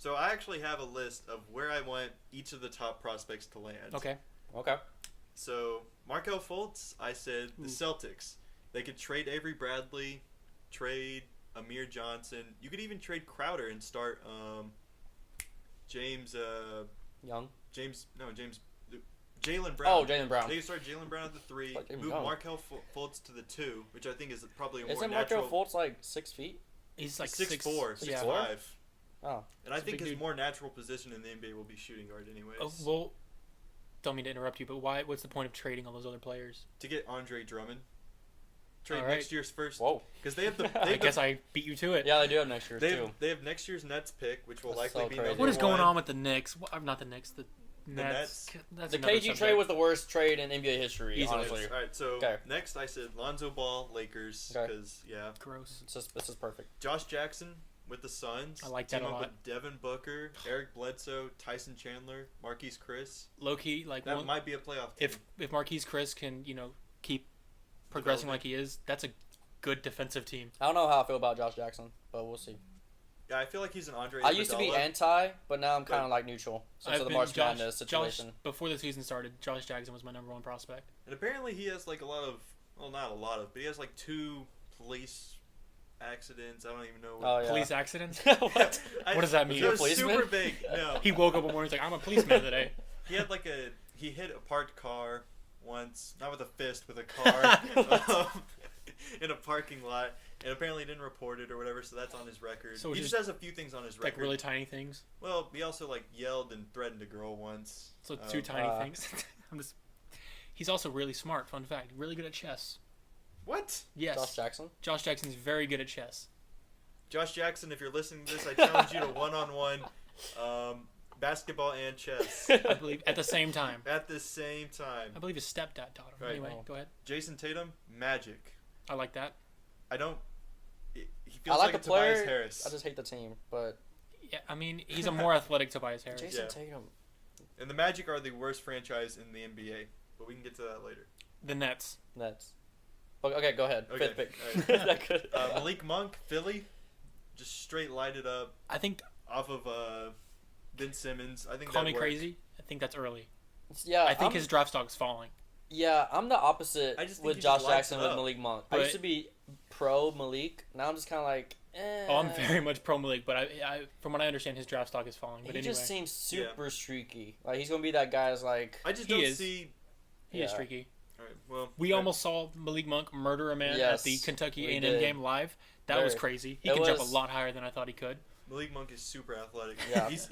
So I actually have a list of where I want each of the top prospects to land. Okay. So Markelle Fultz, I said the Celtics. They could trade Avery Bradley, trade Amir Johnson. You could even trade Crowder and start James Young. Jaylen Brown. Oh, Jaylen Brown. They could start Jaylen Brown at the 3, move Markelle Fultz to the 2, which I think is probably a more Isn't natural. Markelle Fultz like 6 feet? He's like 6'4", 6'5". Oh. And I think his more natural position in the NBA will be shooting guard anyways. Oh, well, don't mean to interrupt you, but why? What's the point of trading all those other players? To get Andre Drummond. Trade All right. next year's first. Whoa. Because they have the. I guess I beat you to it. Yeah, they do have next year's too. They have next year's Nets pick, which will That's likely so be crazy. number What is going 1. on with the Knicks? Not the Knicks. The Nets. That's The another KG subject. trade was the worst trade in NBA history, Easily. honestly. All right, so next I said Lonzo Ball, Lakers, Okay. because Gross. This is perfect. Josh Jackson with the Suns. I like that team a up lot. with Devin Booker, Eric Bledsoe, Tyson Chandler, Marquise Chris. Low key, like That might be a playoff team. if Marquise Chris can keep progressing like he is, that's a good defensive team. I don't know how I feel about Josh Jackson, but we'll see. Yeah, I feel like he's an Andre. I used to be anti, but now I'm kind of like neutral since I've of the been March Madness situation. Before the season started, Josh Jackson was my number 1 prospect. And apparently he has like a lot of, well, not a lot of, but he has like 2 police accidents. I don't even know. Oh, yeah. Police accidents? What? What does that mean? It was policeman? super big. No. He woke up one morning, he's like, I'm a policeman today. He had he hit a parked car once, not with a fist, with a car in a parking lot, and apparently didn't report it or whatever, so that's on his record. So he just has a few things on his record. Like really tiny things? Well, he also yelled and threatened a girl once. So 2 tiny things? He's also really smart, fun fact. Really good at chess. What? Yes. Josh Jackson? Josh Jackson's very good at chess. Josh Jackson, if you're listening to this, I challenge you to one-on-one basketball and chess. I believe at the same time. At the same time. I believe his stepdad taught him. Right. Anyway, go ahead. Jason Tatum, Magic. I like that. I don't. He I feels like like the a Tobias player. Harris. I just hate the team, but Yeah, I mean, he's a more athletic Tobias Harris. Jason Tatum. And the Magic are the worst franchise in the NBA, but we can get to that later. The Nets. Nets. Okay, go ahead. Okay. Fifth pick. All right. That good. Malik Monk, Philly, just straight lighted up I think, off of Ben Simmons. I think call that me worked. crazy, I think that's early. Yeah, I think his draft stock's falling. Yeah, I'm the opposite I just think with he Josh just lights Jackson it with up. Malik Monk. I But- used to be pro Malik. Now I'm just kind of like, eh. Oh, I'm very much pro Malik, but I from what I understand, his draft stock is falling. But He anyway, just seems super streaky. Like he's gonna be that guy that's like. I just He don't is. see. he is Yeah. streaky. All right, well, We almost saw Malik Monk murder a man Yes, at the Kentucky we A&M did. game live. That Very. was crazy. He It can jump a was- lot higher than I thought he could. Malik Monk is super athletic. Yeah. He's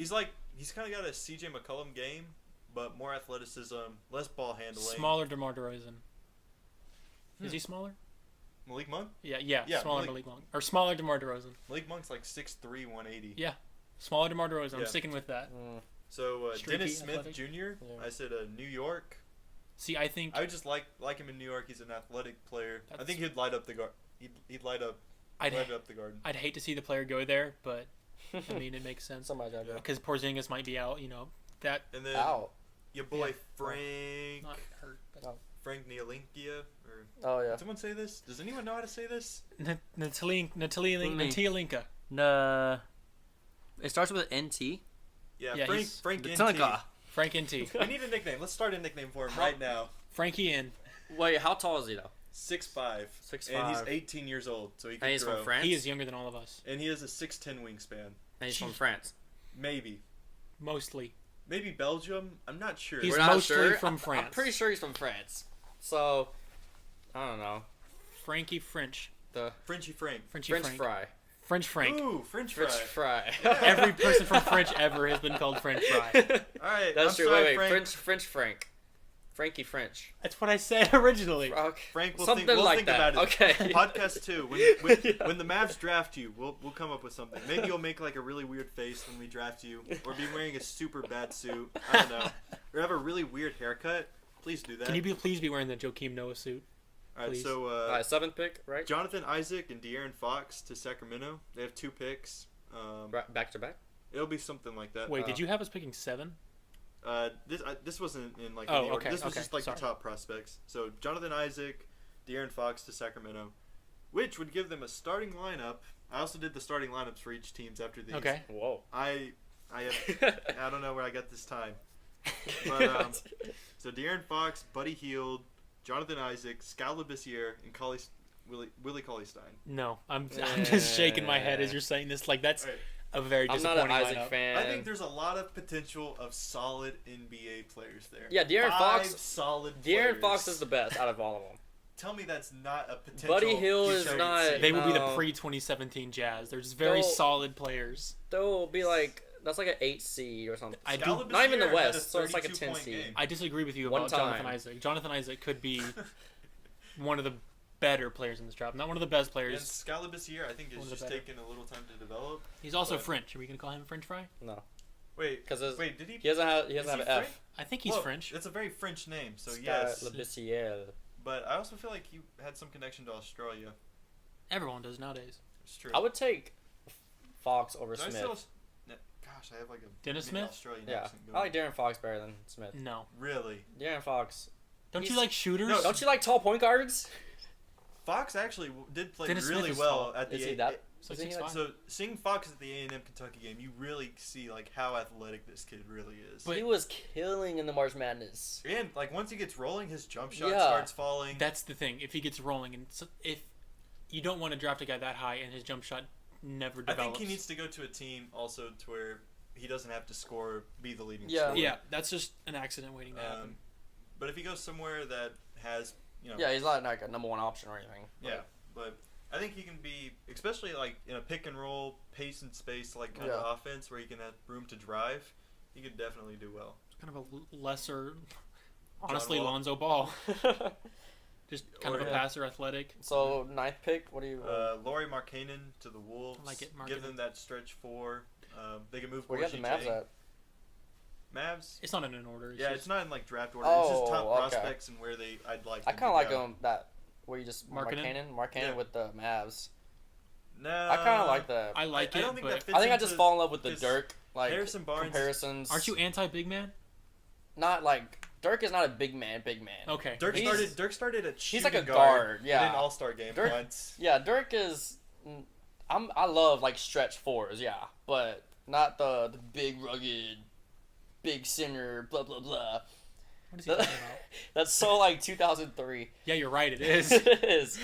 kind of got a CJ McCollum game, but more athleticism, less ball handling. Smaller DeMar DeRozan. Is he smaller? Malik Monk? Yeah, Yeah, smaller Malik- Malik Monk. Or smaller DeMar DeRozan. Malik Monk's like 6'3", 180. Yeah. Smaller DeMar DeRozan. I'm Yeah. sticking with that. So Streaky, Dennis Smith athletic. Jr. Yeah. I said New York. See, I think I would just like him in New York. He's an athletic player. I That's- think he'd light up the guard. He'd light up I'd the garden. I'd hate to see the player go there, but I mean it makes sense Somebody got because Porzingis might be out. That And then out. your boy Yeah. Frank not hurt. But Frank Nialinkia or Oh yeah. did someone say this? Does anyone know how to say this? Natalinka. No. It starts with an NT. Yeah, Yeah, Frank he's- Frank NT. Tatanka. Frank NT. We need a nickname. Let's start a nickname for him right now. Frankie N. Wait, how tall is he though? 6'5", 6'5". and he's 18 years old, so he can And he's throw. from France. He is younger than all of us. And he has a 6'10" wingspan. And he's from France. Maybe Mostly. Belgium. I'm not sure. He's We're not mostly sure. from France. I'm pretty sure he's from France. So, I don't know. Frankie French. The Frenchy Frank. Frenchy French Frank. fry. French Frank. Ooh, French fry. French fry. Every person from French ever has been called French fry. All right, That's I'm true. sorry, Wait, Frank. French Frank. Frankie French. That's what I said originally. Okay. Frank, we'll Something think, we'll like think that. about it. Okay. Podcast 2. When the Mavs draft you, we'll come up with something. Maybe you'll make like a really weird face when we draft you, or be wearing a super bad suit. I don't know. Or have a really weird haircut. Please do that. Can you please be wearing the Joakim Noah suit? All right, please? so All right, 7th pick, right? Jonathan Isaac and De'Aaron Fox to Sacramento. They have 2 picks. Back to back. It'll be something like that. Wait, did you have us picking 7? This wasn't in like Oh, any order. okay, This was okay, just like sorry. the top prospects. So Jonathan Isaac, De'Aaron Fox to Sacramento, which would give them a starting lineup. I also did the starting lineups for each teams after these. Okay. Whoa. I I don't know where I got this time. But so De'Aaron Fox, Buddy Hield, Jonathan Isaac, Skal Labissiere, and Willie Cauley-Stein. No, I'm just shaking my head as you're saying this. Like that's Right. a very I'm not disappointing an Isaac lineup. fan. I think there's a lot of potential of solid NBA players there. Yeah, De'Aaron Five Fox. solid De'Aaron players. Fox is the best out of all of them. Tell me that's not a potential. Buddy Hield is future not- team. They will be the No. pre-2017 Jazz. They're just very They'll- solid players. They'll be like that's like an 8 seed or something. I do- Skal Not even the Labissiere West, had a so it's like a 32-point 10 seed. game. I disagree with you One about Jonathan time. Isaac. Jonathan Isaac could be one of the better players in this draft. Not one of the best And players. Skal Labissiere, I think, One is of the just better. taking a little time to develop. He's also but- French. Are we gonna call him French fry? No, Wait, 'Cause his- wait, did he? he doesn't have Is an he F. French? I think he's Well, French. It's a very French name, so Skal yes. Labissiere. But I also feel like he had some connection to Australia. Everyone does nowadays. It's true. I would take Fox over Did I Smith. still- Gosh, I have like a Dennis mini Smith? Australian Yeah, accent going. I like De'Aaron Fox better than Smith. No. Really? De'Aaron Fox. Don't you He's- like shooters? No, Don't you like tall point guards? Fox actually did play Dennis Smith really is well tall. at the Is he A- that? So Isn't he 6'5". like- So seeing Fox at the A&M Kentucky game, you really see like how athletic this kid really is. But- He was killing in the March Madness. And like once he gets rolling, his jump shot Yeah. starts falling. That's the thing. If he gets rolling, and if you don't want to draft a guy that high and his jump shot never I develops. think he needs to go to a team also to where he doesn't have to score, be the leading Yeah. scorer. Yeah, that's just an accident waiting to happen. But if he goes somewhere that has, Yeah, he's not like a number one option or anything. Yeah, but I think he can be, especially like in a pick and roll, pace and space like kind Yeah. of offense where he can have room to drive. He could definitely do well. Kind of a lesser, honestly, Wall. Lonzo Ball. Just kind of Or- a passer, athletic. So ninth pick, what do you? Laurie Markkanen to the Wolves. I like it, Give Markkanen. them that stretch four. They can move. Where do you have the Gorgie Mavs Jang. at? Mavs. It's not in an order. Yeah, just, it's not in like draft order. It's just top Oh, okay. prospects and where I'd like. I them kind of to like go. him that where you just Markkanen? Markkanen Yeah. with the Mavs. No, I kind of like that. I like I it, don't think but that fits I think I into just fall in love with the his- Dirk like Harrison Barnes. comparisons. aren't you anti-big man? Not like Dirk is not a big man. Okay. Dirk He's- started at he's like a shooting guard, in yeah. an All-Star game Dirk- once. Yeah, Dirk is. I love like stretch fours, yeah, but not the big rugged, big center, blah blah blah. What is he talking about? That's so like 2003. Yeah, you're right. It is. It is.